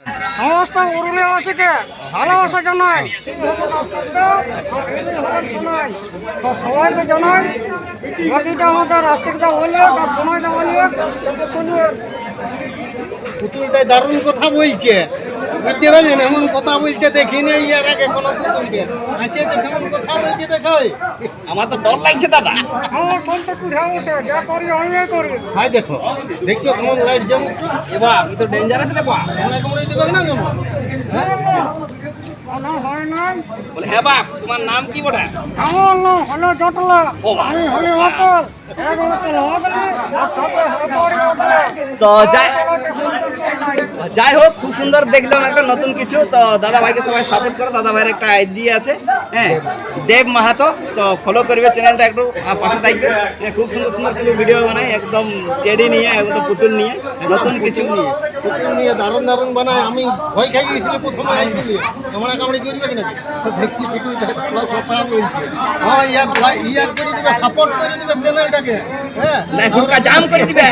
সমস্ত পুরুলিয়াবাসীকে ভালোবাসা জানাই, তো সবাইকে জানাই। বাকিটা আমাদের রাষ্ট্রটা বললে বা সময়টা বললে পুতুলটাই দারুণ কথা বলছে, বুঝতে পারলেন? এমন কথা বলতে দেখিনি এর আগে কোনো পুতুলকে। আসে তো কেমন কথা বলছে দেখো। আমার তো ডর লাগছে দাদা। আমার ফোনটা কুড়ে ওঠে, যা করি আমি করি। হাই দেখো, দেখছো কেমন লাইট যেমন এবার আমি তো ডেঞ্জারাস রে বাপ। কামড়ে দিবেন না কেমন? না হয় নাই, বলে হ্যাঁ বাপ, তোমার নাম কি বটে? আমার নাম হলো জটলা, ও বাবা। আমি হলি অকল। তো যাই হোক, খুব সুন্দর দেখলাম একটা নতুন কিছু। তো দাদা ভাইকে সবাই সাপোর্ট করো। দাদা ভাইয়ের একটা আইডি আছে, হ্যাঁ, দেব মাহাতো। তো ফলো করবে চ্যানেলটা, একটু পাশে থাকবে। হ্যাঁ, খুব সুন্দর সুন্দর কিছু ভিডিও বানায়, একদম টেডি নিয়ে, একদম পুতুল নিয়ে, নতুন কিছু নিয়ে। পুতুল নিয়ে দারুণ দারুণ বানায়। আমি ভয় খাই গিয়েছিল প্রথমে আইছিলি, তোমরা কামড়ে করবে কিনা? তো দেখছি পুতুলটা কথা বলছে। হ্যাঁ, ইয়ার করে দিবে, সাপোর্ট করে দিবে চ্যানেলটাকে। হ্যাঁ, জাম করে দিবে।